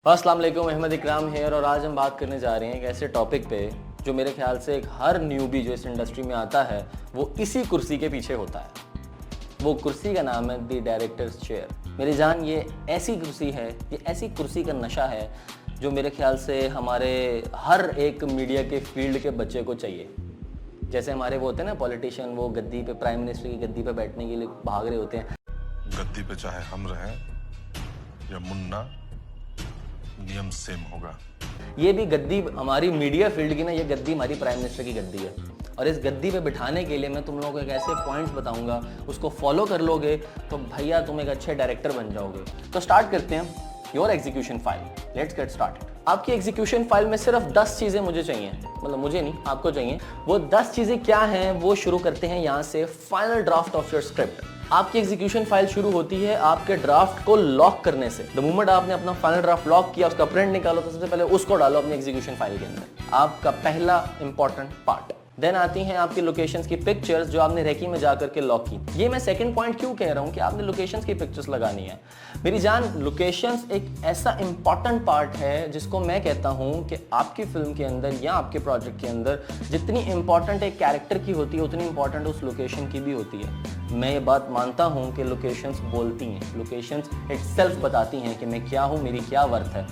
अस्सलाम वालेकुम, अहमद इकराम हेयर और आज हम बात करने जा रहे हैं एक ऐसे टॉपिक पे जो मेरे ख्याल से एक हर न्यूबी जो इस इंडस्ट्री में आता है वो इसी कुर्सी के पीछे होता है। वो कुर्सी का नाम है द डायरेक्टर्स चेयर। मेरी जान, ये ऐसी कुर्सी है, ये ऐसी कुर्सी का नशा है जो मेरे ख्याल से हमारे हर एक मीडिया के फील्ड के बच्चे को चाहिए। जैसे हमारे वो होते हैं ना पॉलिटिशियन, वो गद्दी पे, प्राइम मिनिस्टर की गद्दी पे बैठने के लिए भाग रहे होते हैं। गद्दी पे चाहे हम रहें या मुन्ना, नियम सेम होगा। ये भी गद्दी हमारी मीडिया फील्ड की ना, ये गद्दी हमारी प्राइम मिनिस्टर की गद्दी है। और इस गद्दी पे बिठाने के लिए मैं तुम लोगों को एक ऐसे पॉइंट्स बताऊंगा, उसको फॉलो कर लोगे तो भैया तुम एक अच्छे डायरेक्टर बन जाओगे। तो स्टार्ट करते हैं your execution file. Let's get started. आपकी एग्जीक्यूशन फाइल में सिर्फ 10 चीज़ें मुझे चाहिए, मतलब मुझे नहीं, आपको चाहिए। वो 10 चीज़ें क्या हैं वो शुरू करते हैं यहाँ से, final draft of your script. आपकी एग्जीक्यूशन फाइल शुरू होती है आपके ड्राफ्ट को लॉक करने से। द मोमेंट आपने अपना फाइनल ड्राफ्ट लॉक किया, उसका प्रिंट निकालो तो सबसे पहले उसको डालो अपनी एग्जीक्यूशन फाइल के अंदर, आपका पहला इंपॉर्टेंट पार्ट। देन आती हैं आपकी लोकेशंस की पिक्चर्स जो आपने रेकी में जाकर के लॉक की। ये मैं सेकंड पॉइंट क्यों कह रहा हूँ कि आपने लोकेशंस की पिक्चर्स लगानी है। मेरी जान, लोकेशंस एक ऐसा इंपॉर्टेंट पार्ट है जिसको मैं कहता हूँ कि आपकी फिल्म के अंदर या आपके प्रोजेक्ट के अंदर जितनी इंपॉर्टेंट एक कैरेक्टर की होती है उतनी इंपॉर्टेंट उस लोकेशन की भी होती है। मैं ये बात मानता हूँ कि लोकेशंस बोलती हैं, लोकेशंस इटसेल्फ बताती हैं कि मैं क्या हूँ, मेरी क्या वर्थ है।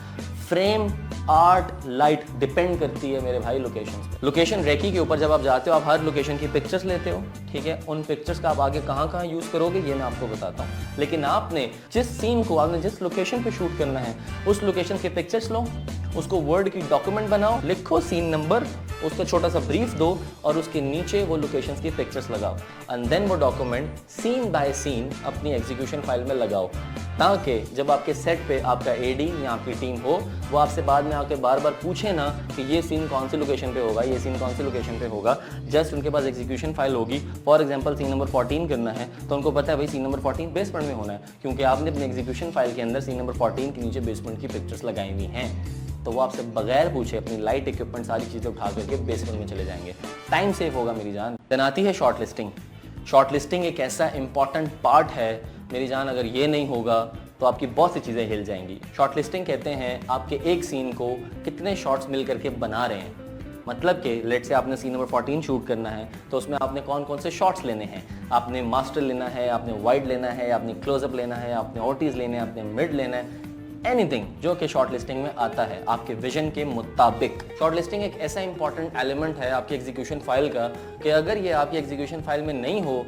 फ्रेम, आर्ट, लाइट डिपेंड करती है मेरे भाई लोकेशंस पे। लोकेशन रेकी के ऊपर जब आप जाते हो, आप हर लोकेशन की पिक्चर्स लेते हो, ठीक है। उन पिक्चर्स का आप आगे कहाँ यूज़ करोगे ये मैं आपको बताता हूँ। लेकिन आपने जिस सीन को, आपने जिस लोकेशन पे शूट करना है उस लोकेशन के पिक्चर्स लो, उसको वर्ड की डॉक्यूमेंट बनाओ, लिखो सीन नंबर, उसका छोटा सा ब्रीफ दो और उसके नीचे वो लोकेशंस की पिक्चर्स लगाओ। एंड देन वो डॉक्यूमेंट सीन बाय सीन अपनी एग्जीक्यूशन फाइल में लगाओ, ताकि जब आपके सेट पे आपका एडी या आपकी टीम हो, वो आपसे बाद में आके बार बार पूछे ना कि ये सीन कौन सी लोकेशन पे होगा, ये सीन कौन सी लोकेशन पे होगा। जस्ट उनके पास एग्जीक्यूशन फाइल होगी। फॉर एग्जांपल सीन नंबर 14 करना है तो उनको पता है भाई सीन नंबर 14 बेसमेंट में होना है, क्योंकि आपने अपनी एग्जीक्यूशन फाइल के अंदर सीन नंबर 14 के नीचे बेसमेंट की पिक्चर्स लगाई हुई हैं। तो वो आपसे बगैर पूछे अपनी लाइट इक्विपमेंट सारी चीज़ें उठा करके बेसमेंट में चले जाएंगे। टाइम सेव होगा मेरी जान। देन आती है शॉर्ट लिस्टिंग। शॉर्ट लिस्टिंग एक ऐसा इंपॉर्टेंट पार्ट है मेरी जान, अगर ये नहीं होगा तो आपकी बहुत सी चीज़ें हिल जाएंगी। शॉर्ट लिस्टिंग कहते हैं आपके एक सीन को कितने शॉट्स मिल करके बना रहे हैं। मतलब कि लेट से आपने सीन नंबर 14 शूट करना है तो उसमें आपने कौन कौन से शॉट्स लेने हैं। आपने मास्टर लेना है, आपने वाइड लेना है, आपने क्लोजअप लेना है, आपने ओटीज लेने हैं, आपने मिड लेना है, एनीथिंग जो कि शॉर्ट लिस्टिंग में आता है आपके विजन के मुताबिक। शॉर्ट लिस्टिंग एक ऐसा इंपॉर्टेंट एलिमेंट है आपकी एग्जीक्यूशन फाइल का कि अगर ये आपकी एग्जीक्यूशन फाइल में नहीं हो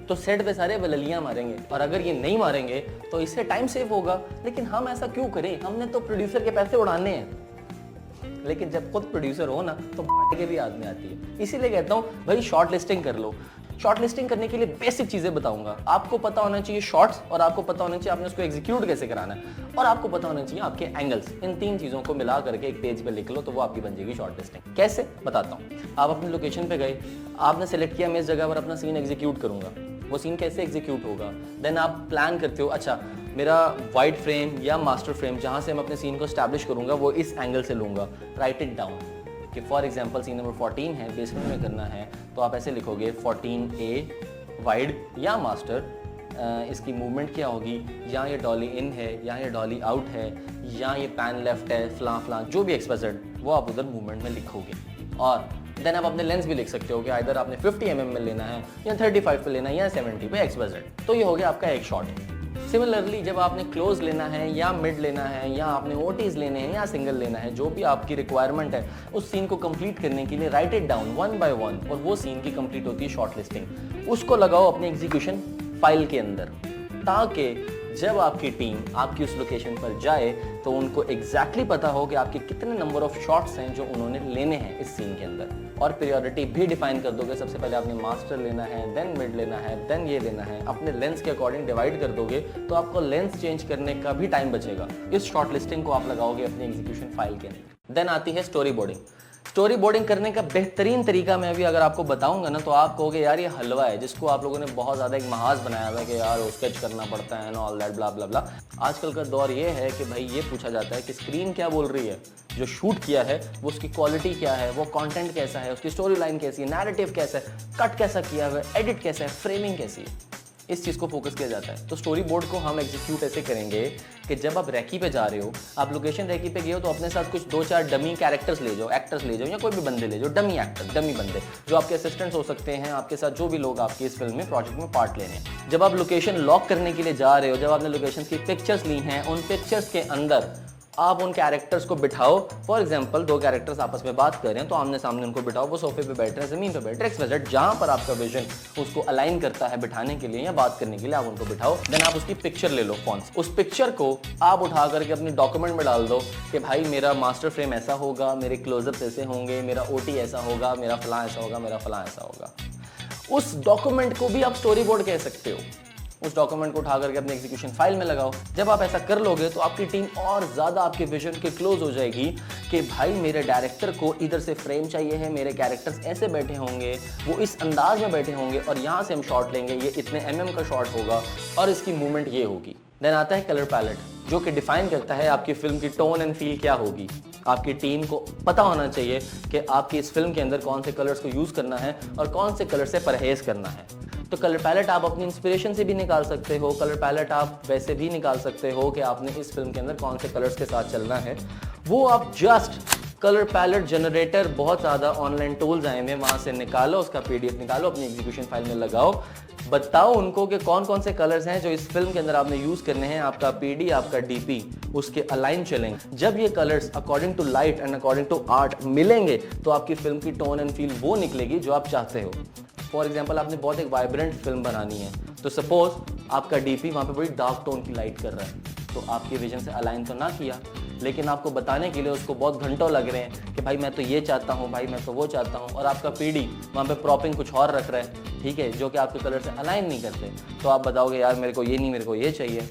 तो सेट पे सारे बललियां मारेंगे, और अगर ये नहीं मारेंगे तो इससे टाइम सेव होगा। लेकिन हम ऐसा क्यों करें, हमने तो प्रोड्यूसर के पैसे उड़ाने हैं। लेकिन जब खुद प्रोड्यूसर हो ना तो के भी आदमी आती है। इसीलिए कहता हूँ भाई शॉर्ट लिस्टिंग कर लो। शॉर्ट लिस्टिंग करने के लिए बेसिक चीज़ें बताऊंगा। आपको पता होना चाहिए शॉर्ट्स, और आपको पता होना चाहिए आपने उसको एग्जीक्यूट कैसे कराना है, और आपको पता होना चाहिए आपके एंगल्स। इन 3 चीज़ों को मिला करके एक पेज पे लिख लो तो वो आपकी बन जाएगी शॉर्ट लिस्टिंग। कैसे बताता हूँ। आप अपनी लोकेशन पे गए, आपने सेलेक्ट किया मैं इस जगह पर अपना सीन एग्जीक्यूट करूँगा। वो सीन कैसे एग्जीक्यूट होगा, देन आप प्लान करते हो, अच्छा मेरा वाइड फ्रेम या मास्टर फ्रेम जहाँ से मैं अपने सीन को स्टैब्लिश करूँगा वो इस एंगल से लूँगा। राइट इट डाउन कि फॉर एग्जांपल सीन नंबर 14 है, बेसमेंट में करना है तो आप ऐसे लिखोगे 14A वाइड या मास्टर, इसकी मूवमेंट क्या होगी, या ये डॉली इन है, या ये डॉली आउट है, या ये पैन लेफ्ट है, फ्लां जो भी एक्सप्रेसेड वो आप उधर मूवमेंट में लिखोगे। और देन आप अपने लेंस भी लिख सकते हो कि इधर आपने 50 mm में लेना है या 35 पे लेना है या 70 पे एक्सप्रेसेड। तो ये हो गया आपका एक शॉट। सिमिलरली जब आपने क्लोज लेना है या मिड लेना है या आपने ओटीज लेने हैं या सिंगल लेना है, जो भी आपकी रिक्वायरमेंट है उस सीन को कंप्लीट करने के लिए राइट इट डाउन 1 by 1, और वो सीन की कंप्लीट होती है शॉर्ट लिस्टिंग। उसको लगाओ अपनी एग्जीक्यूशन फाइल के अंदर, ताकि जब आपकी टीम आपकी उस लोकेशन पर जाए तो उनको एग्जैक्टली पता हो कि आपके कितने नंबर ऑफ शॉट्स हैं जो उन्होंने लेने हैं इस सीन के अंदर। और प्रायोरिटी भी डिफाइन कर दोगे, सबसे पहले आपने मास्टर लेना है, देन मिड लेना है, देन ये लेना है। अपने लेंस के अकॉर्डिंग डिवाइड कर दोगे तो आपको लेंस चेंज करने का भी टाइम बचेगा। इस शॉर्ट लिस्टिंग को आप लगाओगे अपनी एग्जीक्यूशन फाइल के अंदर। देन आती है स्टोरी बोर्डिंग। स्टोरी बोर्डिंग करने का बेहतरीन तरीका मैं अभी अगर आपको बताऊंगा ना तो आप कहोगे यार ये हलवा है जिसको आप लोगों ने बहुत ज़्यादा एक महाज बनाया हुआ है कि यार वो स्केच करना पड़ता है ना, ऑल दैट ब्ला ब्ला ब्ला। आजकल का दौर ये है कि भाई ये पूछा जाता है कि स्क्रीन क्या बोल रही है, जो शूट किया है वो उसकी क्वालिटी क्या है, वो कंटेंट कैसा है, उसकी स्टोरी लाइन कैसी है, नैरेटिव कैसा है, कट कैसा किया हुआ है, एडिट कैसा है, फ्रेमिंग कैसी है। इस चीज़ को फोकस किया जाता है। तो स्टोरी बोर्ड को हम एग्जीक्यूट ऐसे करेंगे कि जब आप रैकी पे जा रहे हो, आप लोकेशन रैकी पे गए हो, तो अपने साथ कुछ 2-4 डमी कैरेक्टर्स ले जाओ, एक्टर्स ले जाओ, या कोई भी बंदे ले जाओ, डमी एक्टर, डमी बंदे जो आपके असिस्टेंट्स हो सकते हैं, आपके साथ जो भी लोग आपके इस फिल्म में प्रोजेक्ट में पार्ट लेने हैं। जब आप लोकेशन लॉक करने के लिए जा रहे हो, जब आपने लोकेशन की पिक्चर्स ली हैं, उन पिक्चर्स के अंदर आप उन कैरेक्टर्स को बिठाओ। फॉर एग्जांपल 2 कैरेक्टर्स आपस में बात कर रहे हैं, तो आमने सामने उनको बिठाओ, वो सोफे पे बैठ रहे हैं, ज़मीन पे बैठ रहे हैं, एक्स जहाँ पर आपका विजन उसको अलाइन करता है बिठाने के लिए या बात करने के लिए, आप उनको बिठाओ। देन आप उसकी पिक्चर ले लो फोन से, उस पिक्चर को आप उठा करके अपनी डॉक्यूमेंट में डाल दो कि भाई मेरा मास्टर फ्रेम ऐसा होगा, मेरे क्लोजअप्स ऐसे होंगे, मेरा ओटी ऐसा होगा, मेरा फलां ऐसा होगा, मेरा फलां ऐसा होगा। उस डॉक्यूमेंट को भी आप स्टोरी बोर्ड कह सकते हो। उस डॉक्यूमेंट को उठा करके अपने एग्जीक्यूशन फाइल में लगाओ। जब आप ऐसा कर लोगे तो आपकी टीम और ज़्यादा आपके विजन के क्लोज हो जाएगी कि भाई मेरे डायरेक्टर को इधर से फ्रेम चाहिए है, मेरे कैरेक्टर्स ऐसे बैठे होंगे, वो इस अंदाज में बैठे होंगे, और यहाँ से हम शॉट लेंगे, ये इतने mm का शॉट होगा और इसकी मूवमेंट ये होगी। देन आता है कलर पैलेट, जो कि डिफाइन करता है आपकी फिल्म की टोन एंड फील क्या होगी। आपकी टीम को पता होना चाहिए कि आपकी इस फिल्म के अंदर कौन से कलर्स को यूज़ करना है और कौन से कलर से परहेज़ करना है। तो कलर पैलेट आप अपनी इंस्पिरेशन से भी निकाल सकते हो, कलर पैलेट आप वैसे भी निकाल सकते हो कि आपने इस फिल्म के अंदर कौन से कलर्स के साथ चलना है। वो आप जस्ट कलर पैलेट जनरेटर, बहुत ज़्यादा ऑनलाइन टूल्स आए हैं, वहाँ से निकालो, उसका PDF निकालो, अपनी एग्जीक्यूशन फाइल में लगाओ, बताओ उनको कि कौन कौन से कलर्स हैं जो इस फिल्म के अंदर आपने यूज़ करने हैं। आपका PD, आपका DP उसके अलाइन चलेंगे। जब ये colours according to light and according to art मिलेंगे तो आपकी फिल्म की टोन एंड फील वो निकलेगी जो आप चाहते हो। फॉर एग्जाम्पल आपने बहुत एक वाइब्रेंट फिल्म बनानी है, तो सपोज आपका DP वहाँ पे बड़ी डार्क टोन की लाइट कर रहा है, तो आपके विजन से अलाइन तो ना किया, लेकिन आपको बताने के लिए उसको बहुत घंटों लग रहे हैं कि भाई मैं तो ये चाहता हूँ, भाई मैं तो वो चाहता हूँ, और आपका PD वहाँ पे प्रॉपिंग कुछ और रख रहा है, ठीक है, जो कि आपके कलर से अलाइन नहीं करते, तो आप बताओगे यार मेरे को ये नहीं, मेरे को ये चाहिए।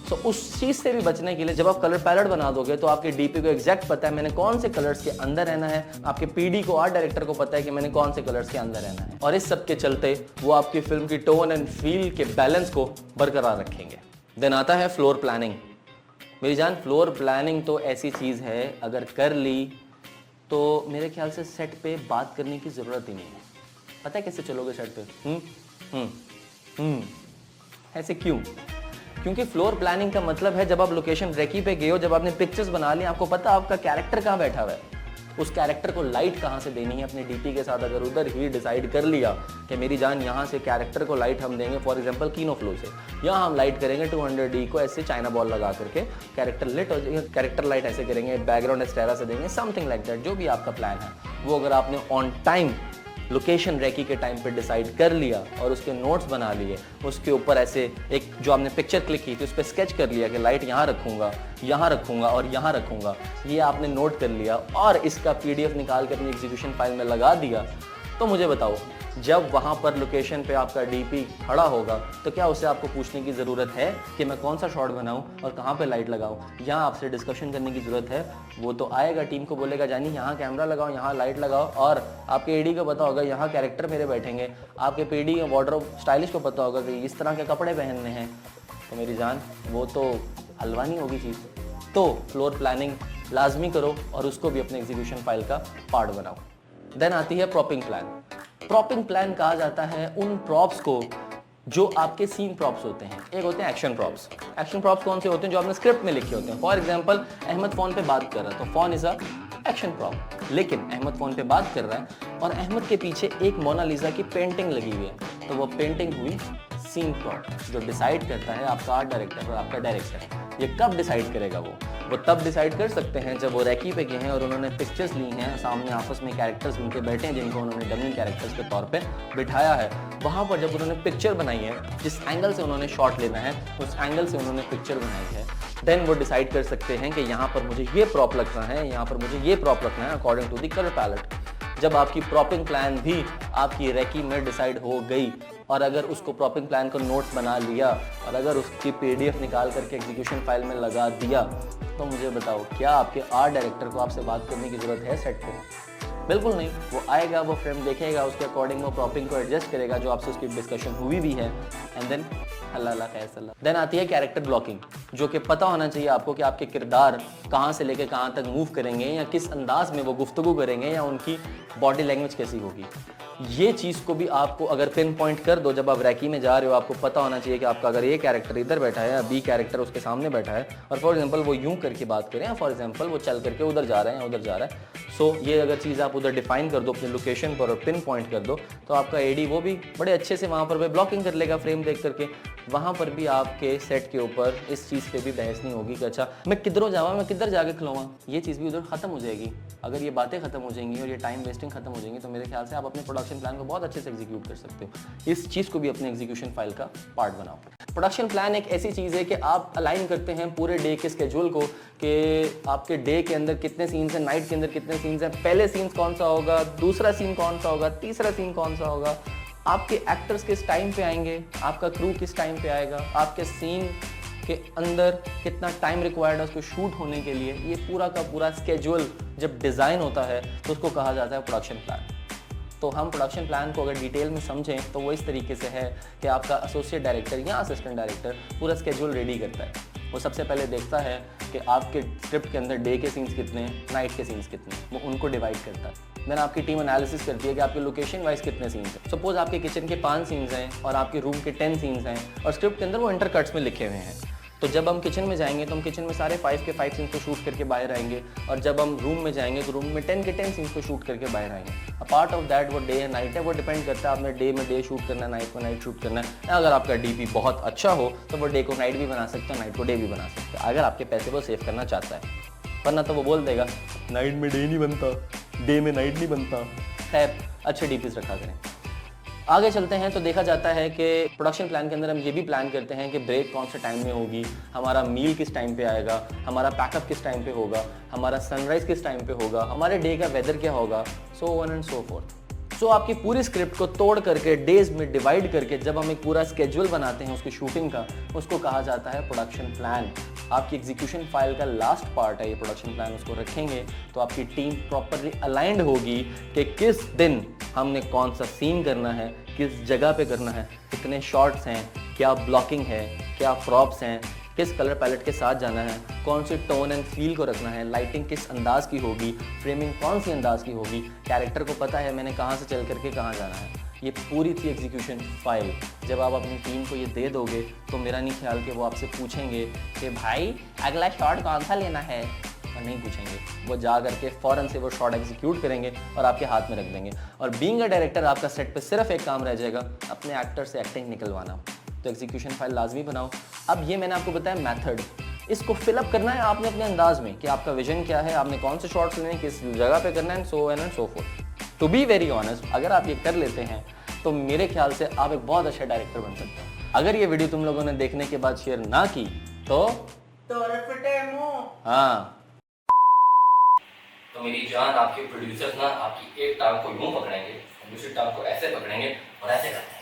तो उस चीज़ से भी बचने के लिए जब आप कलर पैलेट बना दोगे तो आपके DP को एग्जैक्ट पता है मैंने कौन से कलर्स के अंदर रहना है, आपके PD को, आर्ट डायरेक्टर को पता है कि मैंने कौन से कलर्स के अंदर रहना है, और इस सब के चलते वो आपकी फिल्म की टोन एंड फील के बैलेंस को बरकरार रखेंगे। देन आता है फ्लोर प्लानिंग। मेरी जान, फ्लोर प्लानिंग तो ऐसी चीज़ है, अगर कर ली तो मेरे ख्याल से सेट पे बात करने की ज़रूरत ही नहीं है। पता है कैसे चलोगे सेट पे? ऐसे क्यों? क्योंकि फ्लोर प्लानिंग का मतलब है जब आप लोकेशन रेकी पे गए हो, जब आपने पिक्चर्स बना ली, आपको पता आपका कैरेक्टर कहाँ बैठा हुआ है, उस कैरेक्टर को लाइट कहाँ से देनी है। अपने DP के साथ अगर उधर ही डिसाइड कर लिया कि मेरी जान यहाँ से कैरेक्टर को लाइट हम देंगे, फॉर एग्जांपल कीनो फ्लो से, यहाँ हम लाइट करेंगे 200D को ऐसे चाइना बॉल लगा करके, कैरेक्टर लिट हो जाएगा, कैरेक्टर लाइट ऐसे करेंगे, बैकग्राउंड एक्सटेरा से देंगे, समथिंग लाइक दैट, जो भी आपका प्लान है वो अगर आपने ऑन टाइम लोकेशन रेकी के टाइम पे डिसाइड कर लिया और उसके नोट्स बना लिए, उसके ऊपर ऐसे एक जो आपने पिक्चर क्लिक की थी उस पर स्केच कर लिया कि लाइट यहाँ रखूँगा, यहाँ रखूँगा और यहाँ रखूँगा, ये आपने नोट कर लिया और इसका PDF निकाल कर अपनी एग्जीक्यूशन फाइल में लगा दिया, तो मुझे बताओ जब वहाँ पर लोकेशन पे आपका DP खड़ा होगा तो क्या उसे आपको पूछने की ज़रूरत है कि मैं कौन सा शॉट बनाऊँ और कहाँ पे लाइट लगाऊँ? यहाँ आपसे डिस्कशन करने की ज़रूरत है। वो तो आएगा, टीम को बोलेगा जानी यहाँ कैमरा लगाओ, यहाँ लाइट लगाओ, और आपके AD को पता होगा यहाँ कैरेक्टर मेरे बैठेंगे, आपके PD या वार्डरोब स्टाइलिश को पता होगा कि इस तरह के कपड़े पहनने हैं। तो मेरी जान, वो तो हलवा नहीं होगी चीज़। तो फ्लोर प्लानिंग लाजमी करो और उसको भी अपने एग्जीक्यूशन फाइल का पार्ट बनाओ। देन आती है प्रॉपिंग प्लान। प्रॉपिंग प्लान कहा जाता है उन प्रॉप्स को जो आपके सीन प्रॉप्स होते हैं। एक होते हैं एक्शन प्रॉप्स। एक्शन प्रॉप्स कौन से होते हैं? जो आपने स्क्रिप्ट में लिखे होते हैं। फॉर एग्जांपल अहमद फ़ोन पे बात कर रहा है तो phone is a action prop, लेकिन अहमद फ़ोन पे बात कर रहा है और अहमद के पीछे एक मोनालिसा की पेंटिंग लगी हुई है, तो वो पेंटिंग हुई सीन प्रॉप, जो डिसाइड करता है आपका आर्ट डायरेक्टर और आपका डायरेक्टर। ये कब डिसाइड करेगा? वो तब डिसाइड कर सकते हैं जब वो रैकी पे गए हैं और उन्होंने पिक्चर्स ली हैं, सामने आपस में कैरेक्टर्स उनके बैठे हैं जिनको उन्होंने डमी कैरेक्टर्स के तौर पे बिठाया है। वहाँ पर जब उन्होंने पिक्चर बनाई है, जिस एंगल से उन्होंने शॉट लेना है उस एंगल से उन्होंने पिक्चर बनाई है, देन वो डिसाइड कर सकते हैं कि यहाँ पर मुझे ये प्रॉप रखना है, यहाँ पर मुझे ये प्रॉप रखना है according to the colour palette. जब आपकी प्रॉपिंग प्लान भी आपकी रैकी में डिसाइड हो गई और अगर उसको प्रॉपिंग प्लान को नोट्स बना लिया और अगर उसकी PDF निकाल करके एग्जीक्यूशन फाइल में लगा दिया, तो मुझे बताओ क्या आपके आर्ट डायरेक्टर को आपसे बात करने की ज़रूरत है सेट पे? बिल्कुल नहीं। वो आएगा, वो फ्रेम देखेगा, उसके अकॉर्डिंग वो प्रॉपिंग को एडजस्ट करेगा जो आपसे उसकी डिस्कशन हुई भी है, एंड देन अल्लाह खैर। देन आती है कैरेक्टर ब्लॉकिंग, जो कि पता होना चाहिए आपको कि आपके किरदार कहाँ से लेकर कहाँ तक मूव करेंगे या किस अंदाज में वो गुफ्तगू करेंगे या उनकी बॉडी लैंग्वेज कैसी होगी। ये चीज़ को भी आपको अगर पिन पॉइंट कर दो, जब आप रैकी में जा रहे हो आपको पता होना चाहिए कि आपका अगर ये कैरेक्टर इधर बैठा है या बी कैरेक्टर उसके सामने बैठा है, और फॉर एग्जांपल वो यूं करके बात करें, या फॉर एग्जांपल वो चल करके उधर जा रहे हैं उधर जा रहा है, सो ये अगर चीज़ आप उधर डिफाइन कर दो अपने लोकेशन पर और पिन पॉइंट कर दो, तो आपका एडी वो भी बड़े अच्छे से वहाँ पर ब्लॉकिंग कर लेगा फ्रेम देख करके। वहाँ पर भी आपके सेट के ऊपर इस चीज़ पे भी बहस नहीं होगी कि अच्छा मैं किधरों जावा, मैं किधर जाके खिलवाऊँ, ये चीज़ भी उधर ख़त्म हो जाएगी। अगर ये बातें ख़त्म हो जाएंगी और ये टाइम वेस्टिंग खत्म हो जाएंगी, तो मेरे ख्याल से आप अपने प्रोडक्शन प्लान को बहुत अच्छे से एग्जीक्यूट कर सकते हो। इस चीज़ को भी अपने एग्जीक्यूशन फाइल का पार्ट बनाओ। प्रोडक्शन प्लान एक ऐसी चीज़ है कि आप अलाइन करते हैं पूरे डे के स्केड्यूल को, कि आपके डे के अंदर कितने सीन्स हैं, नाइट के अंदर कितने सीन्स हैं, पहले सीन्स कौन सा होगा, दूसरा सीन कौन सा होगा, तीसरा सीन कौन सा होगा, आपके एक्टर्स किस टाइम पे आएंगे, आपका क्रू किस टाइम पे आएगा, आपके सीन के अंदर कितना टाइम रिक्वायर्ड है उसको शूट होने के लिए। ये पूरा का पूरा स्केड्यूल जब डिज़ाइन होता है तो उसको कहा जाता है प्रोडक्शन प्लान। तो हम प्रोडक्शन प्लान को अगर डिटेल में समझें तो वो इस तरीके से है कि आपका एसोसिएट डायरेक्टर या असिस्टेंट डायरेक्टर पूरा स्केड्यूल रेडी करता है। वो सबसे पहले देखता है कि आपके स्क्रिप्ट के अंदर डे के सीन्स कितने हैं, नाइट के सीन्स कितने हैं, वो उनको डिवाइड करता है। देन आपकी टीम एनालिसिस करती है कि आपके लोकेशन वाइज कितने सीन्स हैं। सपोज आपके किचन के 5 सीन्स हैं और आपके रूम के 10 सीन्स हैं और स्क्रिप्ट के अंदर वो इंटरकट्स में लिखे हुए हैं। तो जब हम किचन में जाएंगे तो हम किचन में सारे 5 के 5 सीन्स को शूट करके बाहर आएंगे, और जब हम रूम में जाएंगे तो रूम में 10 के 10 सीन्स को शूट करके बाहर आएंगे। अपार्ट ऑफ दैट वो डे है नाइट है, वो डिपेंड करता है आपने डे में डे शूट करना है, नाइट में नाइट शूट करना है। अगर आपका डीपी बहुत अच्छा हो तो वो डे को नाइट भी बना सकते हैं, नाइट को डे भी बना सकते हैं, अगर आपके पैसे वो सेव करना चाहता है। वरना तो वो बोल देगा नाइट में डे नहीं बनता, डे में नाइट नहीं बनता। खैर अच्छे डीपीज रखा करें। आगे चलते हैं तो देखा जाता है कि प्रोडक्शन प्लान के अंदर हम ये भी प्लान करते हैं कि ब्रेक कौन से टाइम में होगी, हमारा मील किस टाइम पे आएगा, हमारा पैकअप किस टाइम पे होगा, हमारा सनराइज़ किस टाइम पे होगा, हमारे डे का वेदर क्या होगा, so on and so forth. So आपकी पूरी स्क्रिप्ट को तोड़ करके डेज में डिवाइड करके जब हम एक पूरा स्केड्यूल बनाते हैं उसकी शूटिंग का, उसको कहा जाता है प्रोडक्शन प्लान। आपकी एग्जीक्यूशन फाइल का लास्ट पार्ट है ये प्रोडक्शन प्लान। उसको रखेंगे तो आपकी टीम प्रॉपरली अलाइंड होगी कि किस दिन हमने कौन सा सीन करना है, किस जगह पे करना है, कितने शॉट्स हैं, क्या ब्लॉकिंग है, क्या प्रॉप्स हैं, किस कलर पैलेट के साथ जाना है, कौन सी टोन एंड फील को रखना है, लाइटिंग किस अंदाज की होगी, फ्रेमिंग कौन सी अंदाज की होगी, कैरेक्टर को पता है मैंने कहाँ से चल करके कहाँ जाना है। ये पूरी थी एग्जीक्यूशन फाइल। जब आप अपनी टीम को ये दे दोगे तो मेरा नहीं ख्याल कि वो आपसे पूछेंगे कि भाई अगला शॉट कौन सा लेना है, और नहीं पूछेंगे। वो जा करके फ़ौरन से वो शॉट एग्जीक्यूट करेंगे और आपके हाथ में रख देंगे। और बीइंग अ डायरेक्टर आपका सेट पे सिर्फ एक काम रह जाएगा, अपने एक्टर से एक्टिंग निकलवाना। तो एग्जीक्यूशन फाइल लाजमी बनाओ। अब ये मैंने आपको बताया मेथड, इसको फिलअप करना है आपने अपने अंदाज में कि आपका विजन क्या है, आपने कौन से शॉट्स लेने, किस जगह पे करना है, so and so forth. To be very honest, अगर आप ये कर लेते हैं तो मेरे ख्याल से आप एक बहुत अच्छा डायरेक्टर बन सकते हैं। अगर ये वीडियो तुम लोगों ने देखने के बाद शेयर ना की तो हाँ, तो मेरी जान आपके प्रोड्यूसर्स ना आपकी एक टांग को यूं पकड़ेंगे, दूसरी टांग को ऐसे पकड़ेंगे और ऐसे करते हैं।